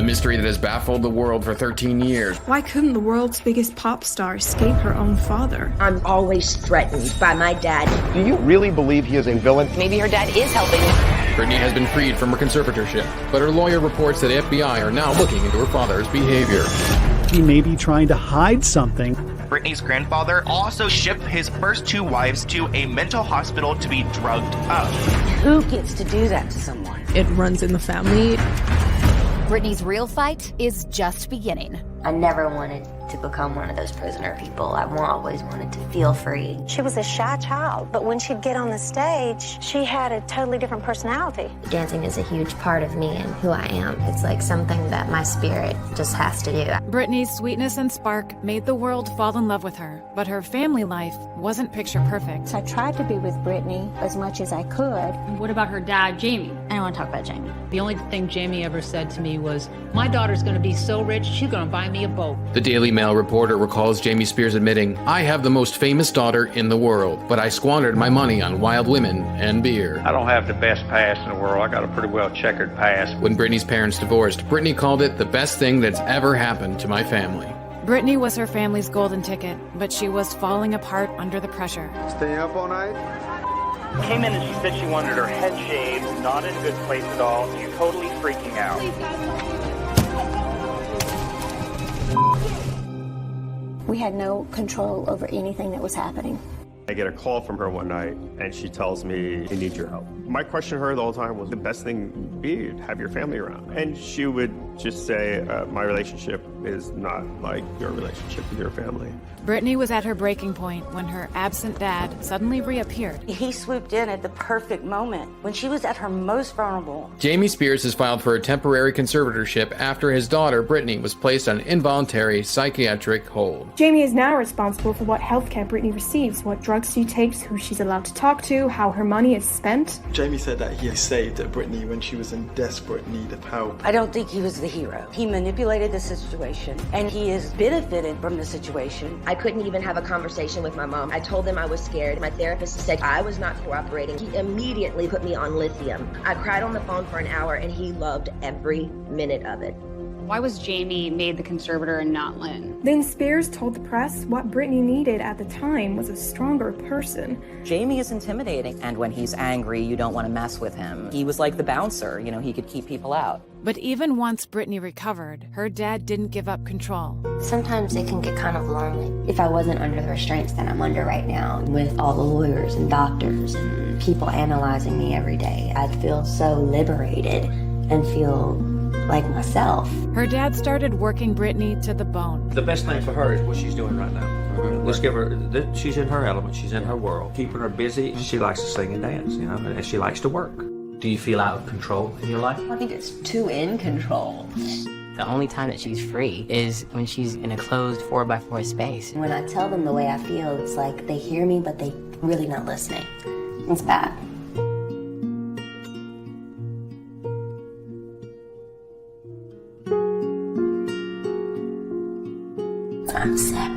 mystery that has baffled the world for 13 years. Why couldn't the world's biggest pop star escape her own father? I'm always threatened by my dad. Do you really believe he is a villain? Maybe her dad is helping. Britney has been freed from her conservatorship, but her lawyer reports that FBI are now looking into her father's behavior. He may be trying to hide something. Britney's grandfather also shipped his first 2 wives to a mental hospital to be drugged up. Who gets to do that to someone? It runs in the family. Britney's real fight is just beginning. I never wanted to become one of those prisoner people. I always wanted to feel free. She was a shy child, but when she'd get on the stage, she had a totally different personality. Dancing is a huge part of me and who I am. It's like something that my spirit just has to do. Britney's sweetness and spark made the world fall in love with her, but her family life wasn't picture perfect. I tried to be with Britney as much as I could. What about her dad, Jamie? I don't want to talk about Jamie. The only thing Jamie ever said to me was, my daughter's going to be so rich, she's going to buy me a boat. The Daily Mail reporter recalls Jamie Spears admitting, "I have the most famous daughter in the world, but I squandered my money on wild women and beer." I don't have the best past in the world. I got a pretty well checkered past. When Britney's parents divorced, Britney called it the best thing that's ever happened to my family. Britney was her family's golden ticket, but she was falling apart under the pressure. Staying up all night? Came in and she said she wanted her head shaved, not in a good place at all. She's totally freaking out. We had no control over anything that was happening. I get a call from her one night, and she tells me, "I need your help." My question to her the whole time was, the best thing would be to have your family around. And she would just say, my relationship is not like your relationship with your family. Britney was at her breaking point when her absent dad suddenly reappeared. He swooped in at the perfect moment, when she was at her most vulnerable. Jamie Spears has filed for a temporary conservatorship after his daughter, Britney, was placed on involuntary psychiatric hold. Jamie is now responsible for what healthcare Britney receives, what drugs she takes, who she's allowed to talk to, how her money is spent. Jamie said that he saved Britney when she was in desperate need of help. I don't think he was the hero. He manipulated the situation, and he has benefited from the situation. I couldn't even have a conversation with my mom. I told him I was scared. My therapist said I was not cooperating. He immediately put me on lithium. I cried on the phone for an hour, and he loved every minute of it. Why was Jamie made the conservator and not Lynn? Then Spears told the press what Britney needed at the time was a stronger person. Jamie is intimidating, and when he's angry, you don't want to mess with him. He was like the bouncer, he could keep people out. But even once Britney recovered, her dad didn't give up control. Sometimes it can get kind of lonely. If I wasn't under the restraints that I'm under right now, with all the lawyers and doctors and people analyzing me every day, I'd feel so liberated and feel like myself. Her dad started working Britney to the bone. The best thing for her is what she's doing right now. Let's give her, she's in her element, she's in her world. Keeping her busy, she likes to sing and dance, and she likes to work. Do you feel out of control in your life? I think it's too in control. The only time that she's free is when she's in a closed 4x4 space. When I tell them the way I feel, it's like they hear me, but they really not listening. It's bad. I'm sick.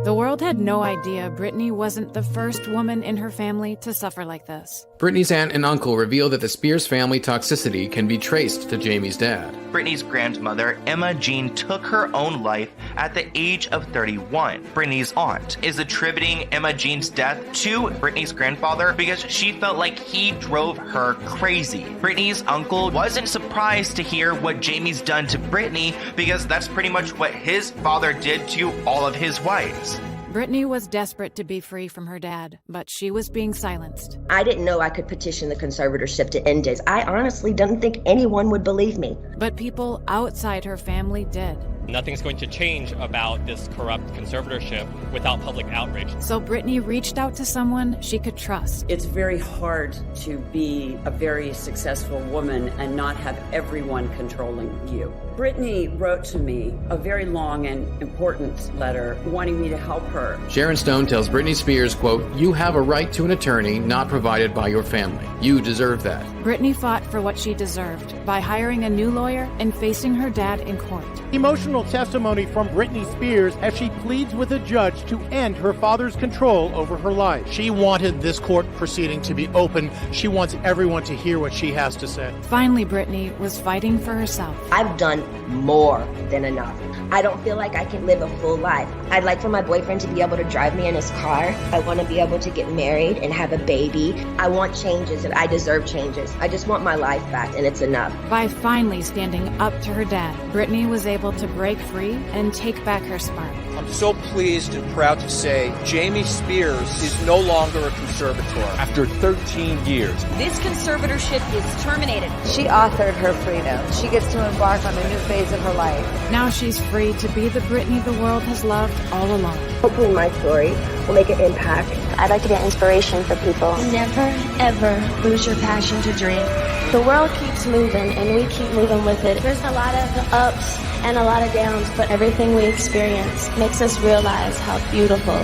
The world had no idea Britney wasn't the first woman in her family to suffer like this. Britney's aunt and uncle reveal that the Spears family toxicity can be traced to Jamie's dad. Britney's grandmother, Emma Jean, took her own life at the age of 31. Britney's aunt is attributing Emma Jean's death to Britney's grandfather because she felt like he drove her crazy. Britney's uncle wasn't surprised to hear what Jamie's done to Britney because that's pretty much what his father did to all of his wives. Britney was desperate to be free from her dad, but she was being silenced. I didn't know I could petition the conservatorship to end it. I honestly didn't think anyone would believe me. But people outside her family did. Nothing's going to change about this corrupt conservatorship without public outrage. So Britney reached out to someone she could trust. It's very hard to be a very successful woman and not have everyone controlling you. Britney wrote to me a very long and important letter wanting me to help her. Sharon Stone tells Britney Spears, quote, "You have a right to an attorney not provided by your family. You deserve that." Britney fought for what she deserved by hiring a new lawyer and facing her dad in court. Emotional emotional testimony from Britney Spears as she pleads with a judge to end her father's control over her life. She wanted this court proceeding to be open. She wants everyone to hear what she has to say. Finally, Britney was fighting for herself. I've done more than enough. I don't feel like I can live a full life. I'd like for my boyfriend to be able to drive me in his car. I want to be able to get married and have a baby. I want changes, and I deserve changes. I just want my life back, and it's enough. By finally standing up to her dad, Britney was able to break free and take back her spark. I'm so pleased and proud to say Jamie Spears is no longer a conservator. After 13 years. This conservatorship is terminated. She authored her freedom. She gets to embark on a new phase of her life. Now she's free to be the Britney the world has loved all along. Hopefully my story will make an impact. I'd like to be an inspiration for people. Never, ever lose your passion to dream. The world keeps moving, and we keep moving with it. There's a lot of ups and a lot of downs, but everything we experience makes us realize how beautiful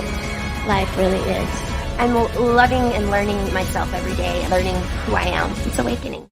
life really is. I'm loving and learning myself every day, learning who I am. It's awakening.